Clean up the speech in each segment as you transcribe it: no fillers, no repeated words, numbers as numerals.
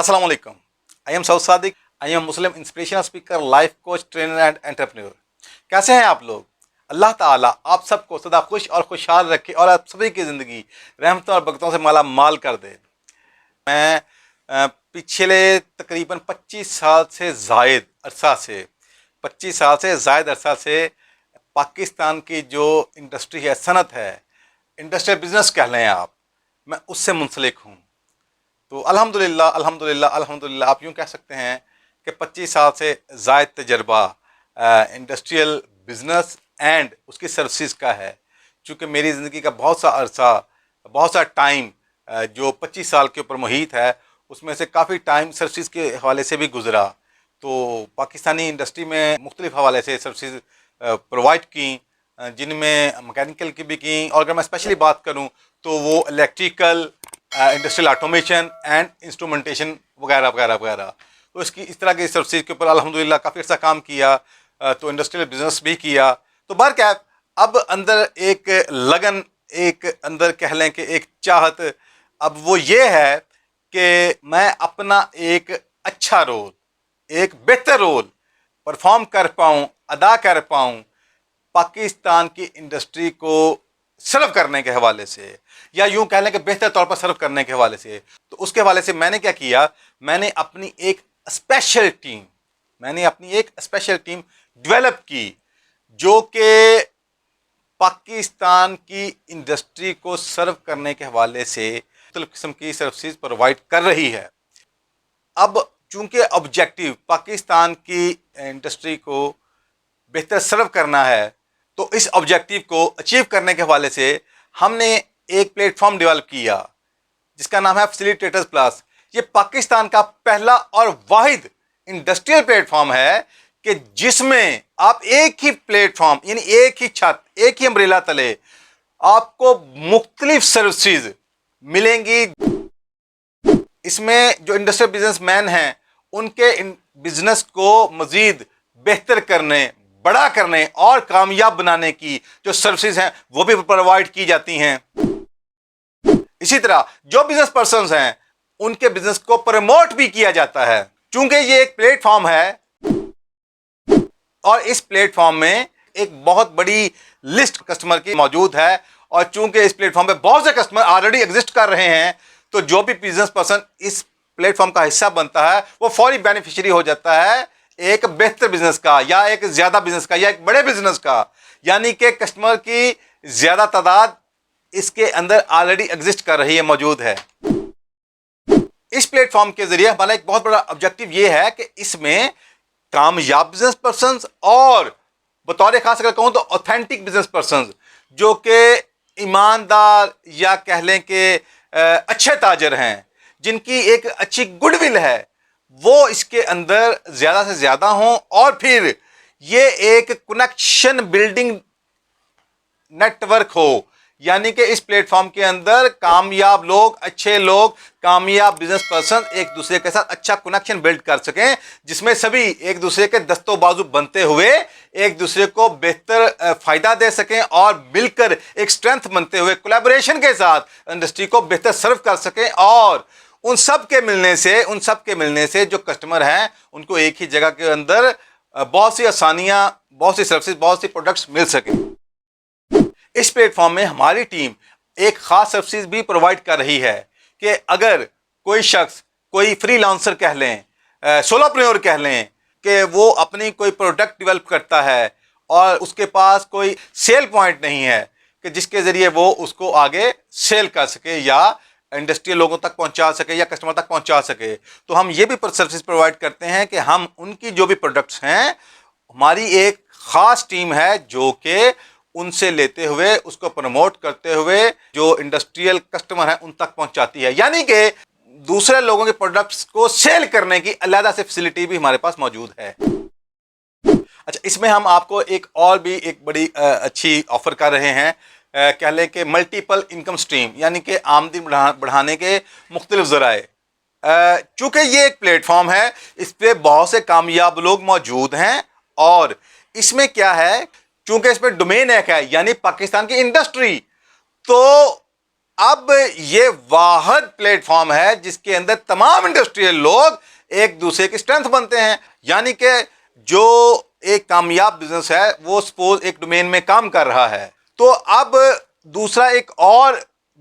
अस्सलाम वालेकुम। I am Saud Sadiq. I am Muslim inspirational speaker, life coach, trainer and entrepreneur. कैसे हैं आप लोग? अल्लाह ताला आप सबको सदा खुश और खुशहाल रखे और आप सभी की ज़िंदगी रहमतों और बरकतों से माला माल कर दे। मैं पिछले तकरीबन 25 साल से ज़ायद अरसा से 25 साल से ज़ायद अरसा से पाकिस्तान की जो इंडस्ट्री है, सनत है, इंडस्ट्रियल बिजनेस कह लें आप, मैं उससे मुंसलिक हूँ। तो अल्हम्दुलिल्लाह अल्हम्दुलिल्लाह अल्हम्दुलिल्लाह आप यूँ कह सकते हैं कि 25 साल से ज़ायद तजर्बा इंडस्ट्रियल बिजनेस एंड उसकी सर्विसेज का है। चूँकि मेरी ज़िंदगी का बहुत सा टाइम जो 25 साल के ऊपर मुहित है, उसमें से काफ़ी टाइम सर्विसेज के हवाले से भी गुज़रा। तो पाकिस्तानी इंडस्ट्री में मुख्तलिफ़ हवाले से सर्विसेज प्रोवाइड की, जिनमें मैकेनिकल की भी की, और अगर मैं स्पेशली बात करूं तो वो electrical, industrial automation and instrumentation वगैरह वगैरह वगैरह। तो इस तरह की सर्विसेज के ऊपर अल्हम्दुलिल्लाह काफ़ी अर्सा काम किया। तो इंडस्ट्रियल बिजनेस भी किया। तो बहरकैफ अब अंदर एक लगन, एक अंदर कह लें कि एक चाहत अब वो ये है कि मैं अपना एक अच्छा रोल, एक बेहतर रोल परफॉर्म कर पाऊँ, अदा कर पाऊँ पाकिस्तान की इंडस्ट्री को सर्व करने के हवाले से, या यूं कह लें कि बेहतर तौर पर सर्व करने के हवाले से। तो उसके हवाले से मैंने क्या किया, मैंने अपनी एक स्पेशल टीम डेवलप की, जो कि पाकिस्तान की इंडस्ट्री को सर्व करने के हवाले से मुख्तलिफ किस्म की सर्विसेज प्रोवाइड कर रही है। अब चूंकि ऑब्जेक्टिव पाकिस्तान की इंडस्ट्री को बेहतर सर्व करना है, तो इस ऑब्जेक्टिव को अचीव करने के हवाले से हमने एक प्लेटफॉर्म डेवलप किया जिसका नाम है फैसिलिटेटर्स प्लस। ये पाकिस्तान का पहला और वाहिद इंडस्ट्रियल प्लेटफॉर्म है कि जिसमें आप एक ही प्लेटफॉर्म, यानी एक ही छत, एक ही अम्ब्रेला तले आपको मुख्तलिफ सर्विसेज मिलेंगी। इसमें जो इंडस्ट्रियल बिजनेसमैन हैं, उनके बिजनेस को मजीद बेहतर करने, बड़ा करने और कामयाब बनाने की जो सर्विसेज हैं वो भी प्रोवाइड की जाती हैं। इसी तरह जो बिजनेस पर्सन्स हैं, उनके बिजनेस को प्रमोट भी किया जाता है। चूंकि ये एक प्लेटफॉर्म है और इस प्लेटफॉर्म में एक बहुत बड़ी लिस्ट कस्टमर की मौजूद है, और चूंकि इस प्लेटफॉर्म पे बहुत से कस्टमर ऑलरेडी एग्जिस्ट कर रहे हैं, तो जो भी बिजनेस पर्सन इस प्लेटफॉर्म का हिस्सा बनता है वो फौरी बेनिफिशियरी हो जाता है एक बेहतर बिजनेस का, या एक ज्यादा बिजनेस का, या एक बड़े बिजनेस का। यानी कि कस्टमर की ज्यादा तादाद इसके अंदर ऑलरेडी एग्जिस्ट कर रही है, मौजूद है। इस प्लेटफॉर्म के जरिए हमारा एक बहुत बड़ा ऑब्जेक्टिव ये है कि इसमें कामयाब बिजनेस पर्सन और बतौर खास अगर कहूं तो ऑथेंटिक बिजनेस पर्सन, जो कि ईमानदार या कह लें कि अच्छे ताजर हैं, जिनकी एक अच्छी गुडविल है, वो इसके अंदर ज़्यादा से ज़्यादा हों, और फिर ये एक कनेक्शन बिल्डिंग नेटवर्क हो। यानी कि इस प्लेटफॉर्म के अंदर कामयाब लोग, अच्छे लोग, कामयाब बिजनेस पर्सन एक दूसरे के साथ अच्छा कनेक्शन बिल्ड कर सकें, जिसमें सभी एक दूसरे के दस्तों बाजू बनते हुए एक दूसरे को बेहतर फ़ायदा दे सकें, और मिलकर एक स्ट्रेंथ बनते हुए कोलैबोरेशन के साथ इंडस्ट्री को बेहतर सर्व कर सकें। और उन सब के मिलने से जो कस्टमर हैं, उनको एक ही जगह के अंदर बहुत सी आसानियां, बहुत सी सर्विसेज, बहुत सी प्रोडक्ट्स मिल सकें। इस प्लेटफॉर्म में हमारी टीम एक खास सर्विसेज भी प्रोवाइड कर रही है कि अगर कोई शख्स, कोई फ्रीलांसर कह लें, सोलोप्रेन्योर कह लें, कि वो अपनी कोई प्रोडक्ट डेवलप करता है और उसके पास कोई सेल पॉइंट नहीं है कि जिसके ज़रिए वो उसको आगे सेल कर सके, या इंडस्ट्रियल लोगों तक पहुंचा सके, या कस्टमर तक पहुंचा सके, तो हम ये भी सर्विस प्रोवाइड करते हैं कि हम उनकी जो भी प्रोडक्ट्स हैं, हमारी एक ख़ास टीम है जो कि उनसे लेते हुए, उसको प्रमोट करते हुए जो इंडस्ट्रियल कस्टमर हैं उन तक पहुंचाती है। यानी कि दूसरे लोगों के प्रोडक्ट्स को सेल करने की अलग से फैसिलिटी भी हमारे पास मौजूद है। अच्छा, इसमें हम आपको एक और भी एक बड़ी अच्छी ऑफर कर रहे हैं, कह लें कि मल्टीपल इनकम स्ट्रीम, यानी कि आमदनी बढ़ाने के मुख्तलिफ ज़राए। चूँकि ये एक प्लेटफॉर्म है, इस पर बहुत से कामयाब लोग मौजूद हैं, और इसमें क्या है, चूँकि इसमें डोमेन एक है, यानी पाकिस्तान की इंडस्ट्री, तो اب یہ واحد پلیٹ فارم ہے جس کے اندر تمام انڈسٹریل لوگ ایک دوسرے کی اسٹرینتھ بنتے ہیں. یعنی کہ جو ایک کامیاب بزنس ہے وہ سپوز ایک ڈومین میں کام کر رہا ہے, تو اب دوسرا ایک اور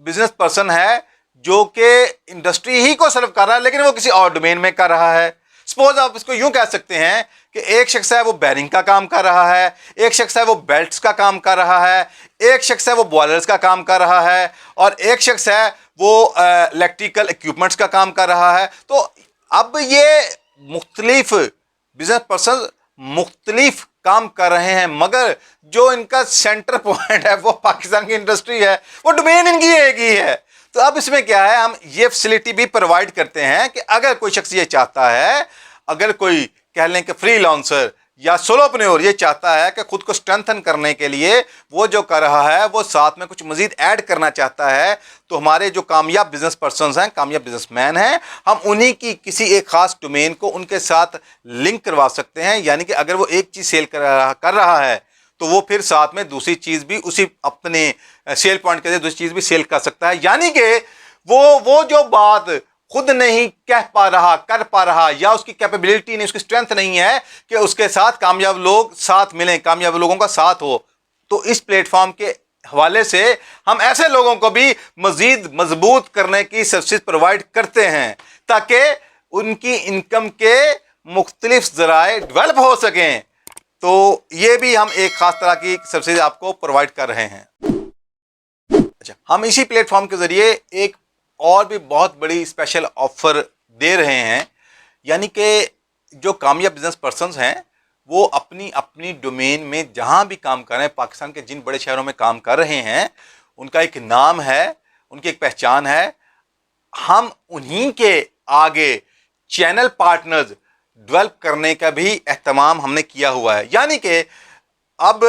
بزنس پرسن ہے جو کہ انڈسٹری ہی کو سرو کر رہا ہے لیکن وہ کسی اور ڈومین میں کر رہا ہے. سپوز آپ اس کو یوں کہہ سکتے ہیں کہ ایک شخص ہے وہ بیرنگ کا کام کر رہا ہے, ایک شخص ہے وہ بیلٹس کا کام کر رہا ہے, ایک شخص ہے وہ بوائلرز کا کام کر رہا ہے, اور ایک شخص ہے وہ الیکٹریکل اکوپمنٹس کا کام کر رہا ہے. تو اب یہ مختلف بزنس پرسن مختلف کام کر رہے ہیں, مگر جو ان کا سینٹر پوائنٹ ہے وہ پاکستان کی انڈسٹری ہے, وہ ڈومین ان کی ایک ہی ہے. تو اب اس میں کیا ہے, ہم یہ فیسلٹی بھی پرووائڈ کرتے ہیں کہ اگر کوئی شخص یہ چاہتا ہے, اگر کوئی کہہ لیں کہ فری لانسر یا سولوپreneur یہ چاہتا ہے کہ خود کو اسٹرینتھن کرنے کے لیے وہ جو کر رہا ہے وہ ساتھ میں کچھ مزید ایڈ کرنا چاہتا ہے, تو ہمارے جو کامیاب بزنس پرسنز ہیں, کامیاب بزنس مین ہیں, ہم انہی کی کسی ایک خاص ڈومین کو ان کے ساتھ لنک کروا سکتے ہیں. یعنی کہ اگر وہ ایک چیز سیل کر رہا ہے تو وہ پھر ساتھ میں دوسری چیز بھی اسی اپنے سیل پوائنٹ کے ذریعے دوسری چیز بھی سیل کر سکتا ہے. یعنی کہ وہ جو بات خود نہیں کہہ پا رہا, کر پا رہا, یا اس کی کیپیبلٹی نہیں, اس کی اسٹرینتھ نہیں ہے کہ اس کے ساتھ کامیاب لوگ ساتھ ملیں, کامیاب لوگوں کا ساتھ ہو, تو اس پلیٹ فارم کے حوالے سے ہم ایسے لوگوں کو بھی مزید مضبوط کرنے کی سروسز پرووائڈ کرتے ہیں تاکہ ان کی انکم کے مختلف ذرائع ڈیولپ ہو سکیں. تو یہ بھی ہم ایک خاص طرح کی سروسز آپ کو پرووائڈ کر رہے ہیں. اچھا, ہم اسی پلیٹ فارم کے ذریعے ایک اور بھی بہت بڑی اسپیشل آفر دے رہے ہیں. یعنی کہ جو کامیاب بزنس پرسنز ہیں وہ اپنی ڈومین میں جہاں بھی کام کر رہے ہیں, پاکستان کے جن بڑے شہروں میں کام کر رہے ہیں, ان کا ایک نام ہے, ان کی ایک پہچان ہے. ہم انہی کے آگے چینل پارٹنرز ڈیولپ کرنے کا بھی اہتمام ہم نے کیا ہوا ہے. یعنی کہ اب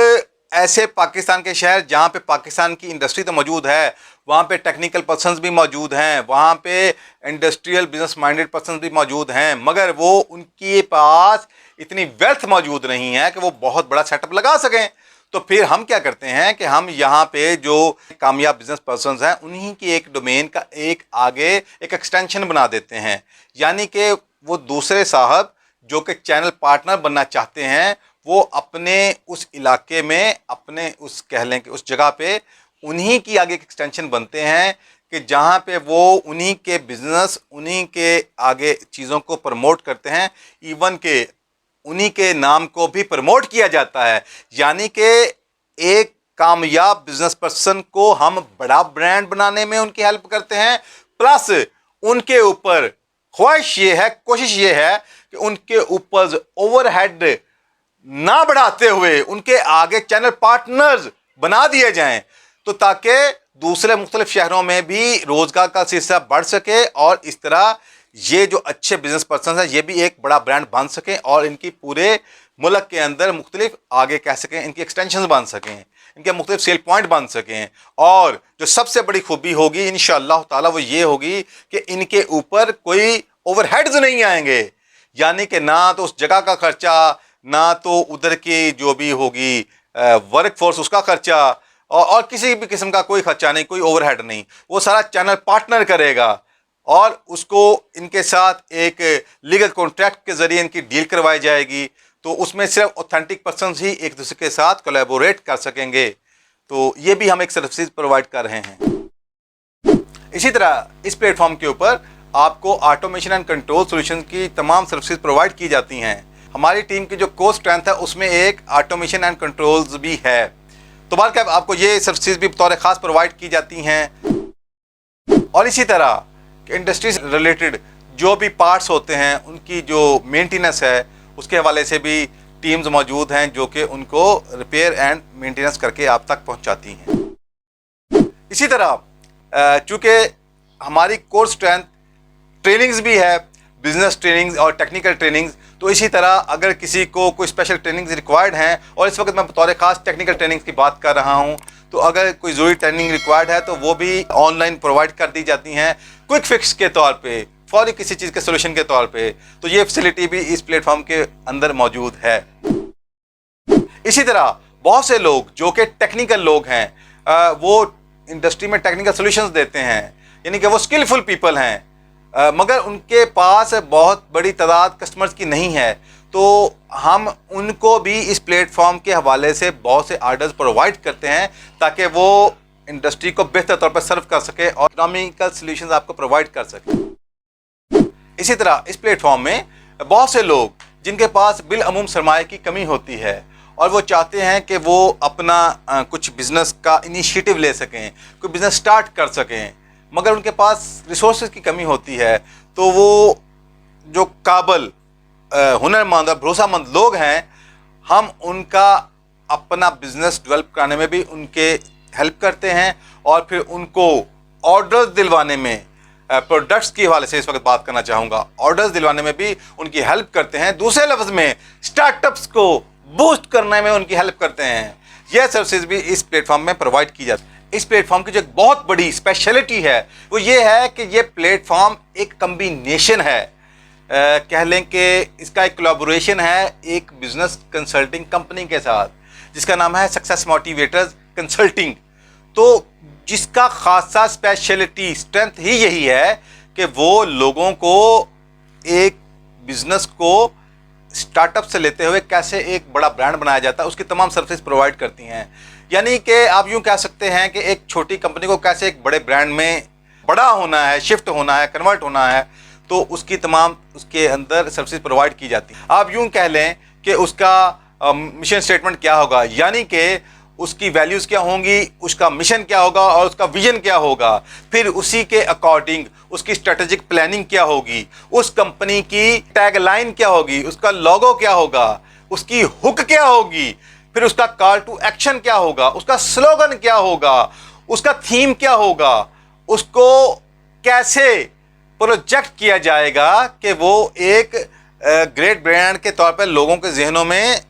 ایسے پاکستان کے شہر جہاں پہ پاکستان کی انڈسٹری تو موجود ہے, وہاں پہ ٹیکنیکل پرسنز بھی موجود ہیں, وہاں پہ انڈسٹریل بزنس مائنڈڈ پرسنز بھی موجود ہیں, مگر وہ ان کے پاس اتنی ویلتھ موجود نہیں ہے کہ وہ بہت بڑا سیٹ اپ لگا سکیں. تو پھر ہم کیا کرتے ہیں کہ ہم یہاں پہ جو کامیاب بزنس پرسنز ہیں انہی کی ایک ڈومین کا ایک آگے ایک ایکسٹینشن بنا دیتے ہیں. یعنی کہ وہ دوسرے صاحب جو کہ چینل پارٹنر بننا چاہتے ہیں وہ اپنے اس علاقے میں, اپنے اس کہہ لیں کہ اس جگہ پہ انہی کی آگے ایک ایکسٹینشن بنتے ہیں کہ جہاں پہ وہ انہی کے بزنس, انہی کے آگے چیزوں کو پروموٹ کرتے ہیں, ایون کہ انہی کے نام کو بھی پروموٹ کیا جاتا ہے. یعنی کہ ایک کامیاب بزنس پرسن کو ہم بڑا برانڈ بنانے میں ان کی ہیلپ کرتے ہیں, پلس ان کے اوپر خواہش یہ ہے, کوشش یہ ہے کہ ان کے اوپر اوور ہیڈ نہ بڑھاتے ہوئے ان کے آگے چینل پارٹنرز بنا دیے جائیں, تو تاکہ دوسرے مختلف شہروں میں بھی روزگار کا سلسلہ بڑھ سکے, اور اس طرح یہ جو اچھے بزنس پرسنز ہیں یہ بھی ایک بڑا برانڈ بن سکیں, اور ان کی پورے ملک کے اندر مختلف آگے کہہ سکیں ان کی ایکسٹینشنز بن سکیں, ان کے مختلف سیل پوائنٹ بن سکیں. اور جو سب سے بڑی خوبی ہوگی انشاءاللہ تعالی وہ یہ ہوگی کہ ان کے اوپر کوئی اوور ہیڈز نہیں آئیں گے. یعنی کہ نہ تو اس جگہ کا خرچہ, نہ تو ادھر کی جو بھی ہوگی ورک فورس اس کا خرچہ, اور کسی بھی قسم کا کوئی خرچہ نہیں, کوئی اوور ہیڈ نہیں. وہ سارا چینل پارٹنر کرے گا, اور اس کو ان کے ساتھ ایک لیگل کانٹریکٹ کے ذریعے ان کی ڈیل کروائی جائے گی. تو اس میں صرف اوتھینٹک پرسنز ہی ایک دوسرے کے ساتھ کولیبوریٹ کر سکیں گے. تو یہ بھی ہم ایک سروسز پرووائڈ کر رہے ہیں. اسی طرح اس پلیٹ فارم کے اوپر آپ کو آٹومیشن اینڈ کنٹرول سولوشن کی تمام سروسز پرووائڈ کی جاتی ہیں. ہماری ٹیم کی جو کور اسٹرینتھ ہے اس میں ایک آٹومیشن اینڈ کنٹرولز بھی ہے. تو بلکہ آپ کو یہ سروسز بھی بطور خاص پرووائڈ کی جاتی ہیں. اور اسی طرح کہ انڈسٹری سے ریلیٹڈ جو بھی پارٹس ہوتے ہیں ان کی جو مینٹیننس ہے اس کے حوالے سے بھی ٹیمز موجود ہیں جو کہ ان کو ریپیئر اینڈ مینٹیننس کر کے آپ تک پہنچاتی ہیں. اسی طرح چونکہ ہماری کور اسٹرینتھ ٹریننگز بھی ہے, بزنس ٹریننگز اور ٹیکنیکل ٹریننگز, تو اسی طرح اگر کسی کو کوئی اسپیشل ٹریننگز ریکوائرڈ ہیں, اور اس وقت میں بطور خاص ٹیکنیکل ٹریننگز کی بات کر رہا ہوں, تو اگر کوئی ضروری ٹریننگ ریکوائرڈ ہے تو وہ بھی آن لائن پرووائڈ کر دی جاتی ہیں کوئک فکس کے طور پہ, فوری کسی چیز کے سولوشن کے طور پہ. تو یہ فیسلٹی بھی اس پلیٹ فارم کے اندر موجود ہے. اسی طرح بہت سے لوگ جو کہ ٹیکنیکل لوگ ہیں وہ इंडस्ट्री में टेक्निकल सॉल्यूशंस देते हैं, यानी कि वो स्किलफुल पीपल हैं, मगर उनके पास बहुत बड़ी तादाद कस्टमर्स की नहीं है, तो हम उनको भी इस प्लेटफॉर्म के हवाले से बहुत से आर्डर्स प्रोवाइड करते हैं ताकि वो इंडस्ट्री को बेहतर तौर पर सर्व कर सके और इकोनॉमिकल सॉल्यूशंस आपको प्रोवाइड कर सके। इसी तरह इस प्लेटफॉर्म में बहुत से लोग जिनके पास बिलअमूम सरमाए की कमी होती है और वो चाहते हैं कि वो अपना कुछ बिज़नेस का इनिशिएटिव ले सकें, कोई बिज़नेस स्टार्ट कर सकें, मगर उनके पास रिसोर्सेज की कमी होती है, तो वो जो काबिल हुनरमंद और भरोसामंद लोग हैं, हम उनका अपना बिज़नेस डेवलप कराने में भी उनके हेल्प करते हैं और फिर उनको ऑर्डर्स दिलवाने में, प्रोडक्ट्स के हवाले से इस वक्त बात करना चाहूँगा, ऑर्डर्स दिलवाने में भी उनकी हेल्प करते हैं। दूसरे लफ्ज़ में स्टार्टअप्स को बूस्ट करने में उनकी हेल्प करते हैं। यह सर्विसेज भी इस प्लेटफॉर्म में प्रोवाइड की जाती है। इस प्लेटफॉर्म की जो एक बहुत बड़ी स्पेशलिटी है वो ये है कि ये प्लेटफॉर्म एक कम्बिनेशन है, कह लें कि इसका एक कोलैबोरेशन है एक बिज़नेस कंसल्टिंग कंपनी के साथ जिसका नाम है सक्सेस मोटिवेटर्स कंसल्टिंग। तो जिसका खासा स्पेशलिटी स्ट्रेंथ ही यही है कि वो लोगों को एक बिज़नेस को स्टार्टअप से लेते हुए कैसे एक बड़ा ब्रांड बनाया जाता है उसकी तमाम सर्विस प्रोवाइड करती हैं। यानी कि आप यूँ कह सकते हैं कि एक छोटी कंपनी को कैसे एक बड़े ब्रांड में बड़ा होना है, शिफ्ट होना है, कन्वर्ट होना है, तो उसकी तमाम उसके अंदर सर्विस प्रोवाइड की जाती है। आप यूँ कह लें कि उसका मिशन स्टेटमेंट क्या होगा, यानी कि उसकी वैल्यूज़ क्या होंगी, उसका मिशन क्या होगा और उसका विजन क्या होगा, फिर उसी के अकॉर्डिंग उसकी स्ट्रेटेजिक प्लानिंग क्या होगी, उस कंपनी की टैगलाइन क्या होगी, उसका लोगो क्या होगा, उसकी हुक क्या होगी, फिर उसका कॉल टू एक्शन क्या होगा, उसका स्लोगन क्या होगा, उसका थीम क्या होगा, उसको कैसे प्रोजेक्ट किया जाएगा कि वो एक ग्रेट ब्रांड के तौर पर लोगों के जहनों में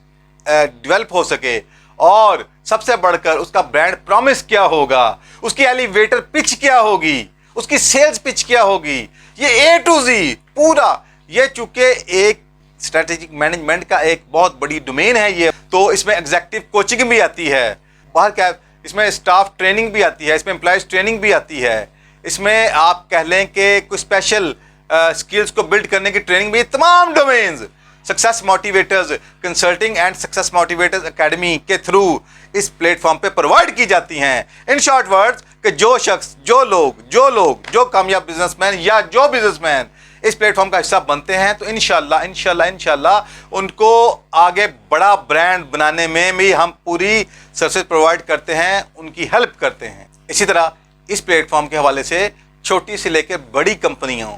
डेवलप हो सके, और सबसे बढ़कर उसका ब्रांड प्रॉमिस क्या होगा, उसकी एलिवेटर पिच क्या होगी, उसकी सेल्स पिच क्या होगी, ये ए टू जी पूरा, ये चूंकि एक स्ट्रेटेजिक मैनेजमेंट का एक बहुत बड़ी डोमेन है ये, तो इसमें एग्जीक्यूटिव कोचिंग भी आती है, बाहर क्या इसमें स्टाफ ट्रेनिंग भी आती है, इसमें एम्प्लॉयज़ ट्रेनिंग भी आती है, इसमें आप कह लें कि कुछ स्पेशल स्किल्स को बिल्ड करने की ट्रेनिंग भी, तमाम domains success motivators consulting and success motivators academy के थ्रू इस प्लेटफॉर्म पे प्रोवाइड की जाती हैं। इन शॉर्ट वर्ड्स कि जो शख्स, जो कामयाब बिजनेसमैन या जो बिजनेसमैन इस प्लेटफॉर्म का हिस्सा बनते हैं, तो इंशाल्लाह उनको आगे बड़ा ब्रांड बनाने में भी हम पूरी सर्विस प्रोवाइड करते हैं, उनकी हेल्प करते हैं। इसी तरह इस प्लेटफॉर्म के हवाले से छोटी से लेकर बड़ी कंपनियों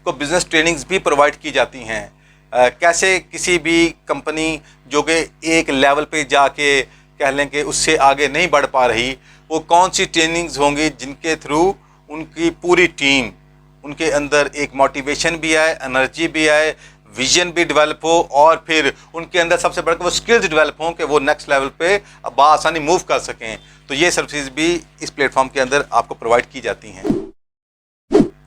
को बिजनेस ट्रेनिंग्स भी प्रोवाइड की जाती हैं। कैसे किसी भी कंपनी जो कि एक लेवल पे जाके कह लें कि उससे आगे नहीं बढ़ पा रही, वो कौन सी ट्रेनिंग्स होंगी जिनके थ्रू उनकी पूरी टीम, उनके अंदर एक मोटिवेशन भी आए, एनर्जी भी आए, विजन भी डेवलप हो, और फिर उनके अंदर सबसे बढ़कर वो स्किल्स डेवलप हों कि वो नेक्स्ट लेवल पे बआसानी मूव कर सकें। तो ये सर्विसेज भी इस प्लेटफॉर्म के अंदर आपको प्रोवाइड की जाती हैं।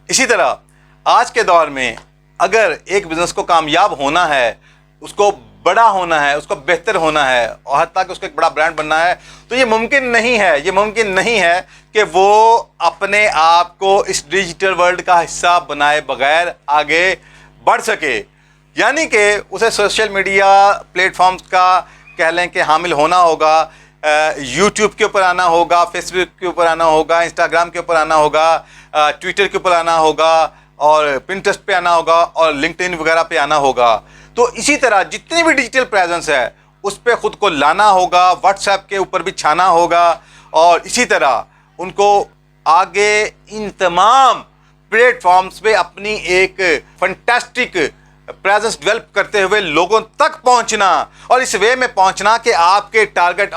इसी तरह आज के दौर में अगर एक बिज़नेस को कामयाब होना है, उसको बड़ा होना है, उसको बेहतर होना है और हत्ता कि उसको एक बड़ा ब्रांड बनना है, तो ये मुमकिन नहीं है कि वो अपने आप को इस डिजिटल वर्ल्ड का हिस्सा बनाए बगैर आगे बढ़ सके। यानी कि उसे सोशल मीडिया प्लेटफॉर्म्स का कह लें कि हामिल होना होगा, यूट्यूब के ऊपर आना होगा, फेसबुक के ऊपर आना होगा, इंस्टाग्राम के ऊपर आना होगा, ट्विटर के ऊपर आना होगा, और पिंटरेस्ट पे आना होगा, और लिंक्डइन वगैरह पे आना होगा। तो इसी तरह जितनी भी डिजिटल प्रेजेंस है उस पर ख़ुद को लाना होगा, व्हाट्सएप के ऊपर भी छाना होगा, और इसी तरह उनको आगे इन तमाम प्लेटफॉर्म्स पे अपनी एक फंटेस्टिक प्रेजेंस डेवलप करते हुए लोगों तक पहुंचना, और इस वे में पहुंचना कि आपके टारगेट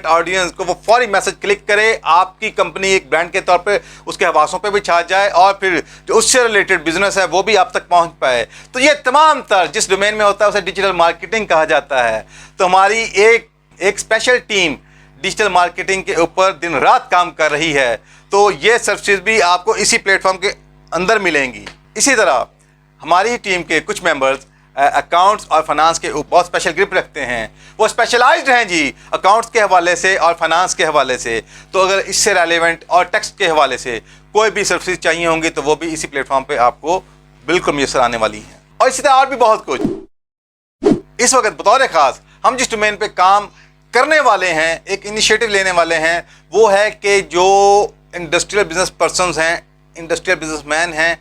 ऑडियंस को वो फौरी मैसेज क्लिक करे, आपकी कंपनी एक ब्रांड के तौर पे उसके हवासों पे भी छा जाए, और फिर जो उससे रिलेटेड बिजनेस है वो भी आप तक पहुंच पाए। तो ये तमाम तर जिस डोमेन में होता है उसे डिजिटल मार्केटिंग कहा जाता है। तो हमारी एक स्पेशल टीम डिजिटल मार्केटिंग के ऊपर दिन रात काम कर रही है, तो ये सर्विसेज भी आपको इसी प्लेटफॉर्म के अंदर मिलेंगी। इसी तरह हमारी टीम के कुछ मेंबर्स اکاؤنٹس اور فائنانس کے بہت اسپیشل گرپ رکھتے ہیں, وہ اسپیشلائزڈ ہیں جی اکاؤنٹس کے حوالے سے اور فائنانس کے حوالے سے. تو اگر اس سے ریلیونٹ اور ٹیکس کے حوالے سے کوئی بھی سروسز چاہیے ہوں گی تو وہ بھی اسی پلیٹ فارم پہ آپ کو بالکل میسر آنے والی ہیں. اور اسی طرح اور بھی بہت کچھ. اس وقت بطور خاص ہم جس ڈومین پہ کام کرنے والے ہیں, ایک انیشیٹو لینے والے ہیں, وہ ہے کہ جو انڈسٹریل بزنس پرسنز ہیں, انڈسٹریل بزنس مین ہیں,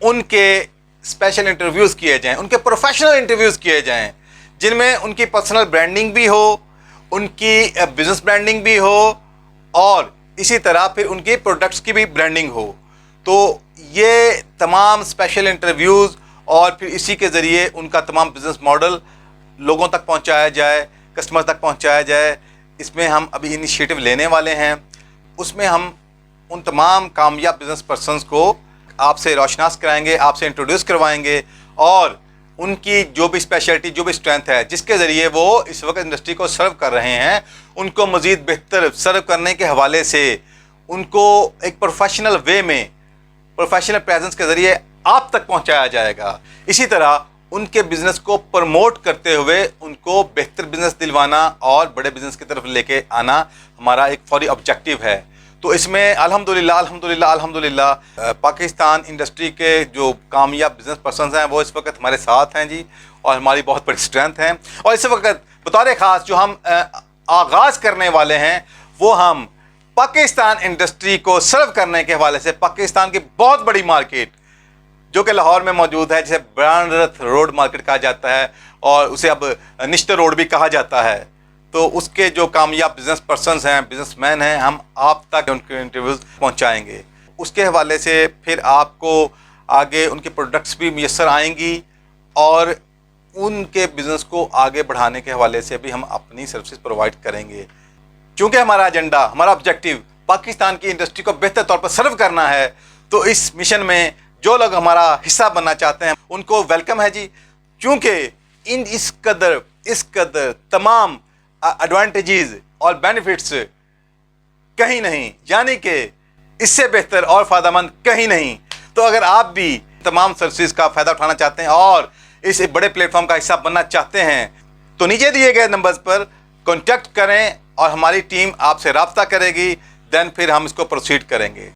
ان کے اسپیشل انٹرویوز کیے جائیں, ان کے پروفیشنل انٹرویوز کیے جائیں, جن میں ان کی پرسنل برانڈنگ بھی ہو, ان کی بزنس برانڈنگ بھی ہو, اور اسی طرح پھر ان کی پروڈکٹس کی بھی برانڈنگ ہو. تو یہ تمام اسپیشل انٹرویوز اور پھر اسی کے ذریعے ان کا تمام بزنس ماڈل لوگوں تک پہنچایا جائے, کسٹمر تک پہنچایا جائے. اس میں ہم ابھی انیشیٹو لینے والے ہیں. اس میں ہم ان تمام کامیاب بزنس پرسنز کو آپ سے روشناس کرائیں گے, آپ سے انٹروڈیوس کروائیں گے, اور ان کی جو بھی اسپیشلٹی, جو بھی اسٹرینتھ ہے جس کے ذریعے وہ اس وقت انڈسٹری کو سرو کر رہے ہیں, ان کو مزید بہتر سرو کرنے کے حوالے سے ان کو ایک پروفیشنل وے میں, پروفیشنل پریزنس کے ذریعے آپ تک پہنچایا جائے گا. اسی طرح ان کے بزنس کو پروموٹ کرتے ہوئے ان کو بہتر بزنس دلوانا اور بڑے بزنس کی طرف لے کے آنا ہمارا ایک فوری آبجیکٹیو ہے. تو اس میں الحمدللہ پاکستان انڈسٹری کے جو کامیاب بزنس پرسنز ہیں وہ اس وقت ہمارے ساتھ ہیں جی, اور ہماری بہت بڑی اسٹرینتھ ہیں. اور اس وقت بطور خاص جو ہم آغاز کرنے والے ہیں وہ ہم پاکستان انڈسٹری کو سرو کرنے کے حوالے سے پاکستان کی بہت بڑی مارکیٹ جو کہ لاہور میں موجود ہے, جسے برانڈ رتھ روڈ مارکیٹ کہا جاتا ہے, اور اسے اب نشتر روڈ بھی کہا جاتا ہے. تو اس کے جو کامیاب بزنس پرسنز ہیں, بزنس مین ہیں, ہم آپ تک ان کے انٹرویوز پہنچائیں گے. اس کے حوالے سے پھر آپ کو آگے ان کے پروڈکٹس بھی میسر آئیں گی, اور ان کے بزنس کو آگے بڑھانے کے حوالے سے بھی ہم اپنی سروسز پرووائڈ کریں گے. چونکہ ہمارا ایجنڈا, ہمارا آبجیکٹیو پاکستان کی انڈسٹری کو بہتر طور پر سرو کرنا ہے, تو اس مشن میں جو لوگ ہمارا حصہ بننا چاہتے ہیں ان کو ویلکم ہے جی. چونکہ اس قدر تمام ایڈوانٹیجز اور بینیفٹس کہیں نہیں, یعنی کہ اس سے بہتر اور فائدہ مند کہیں نہیں. تو اگر آپ بھی تمام سروسز کا فائدہ اٹھانا چاہتے ہیں اور اس بڑے پلیٹ فارم کا حصہ بننا چاہتے ہیں تو نیچے دیے گئے نمبرز پر کانٹیکٹ کریں اور ہماری ٹیم آپ سے رابطہ کرے گی. دین پھر ہم اس کو پروسیڈ کریں گے.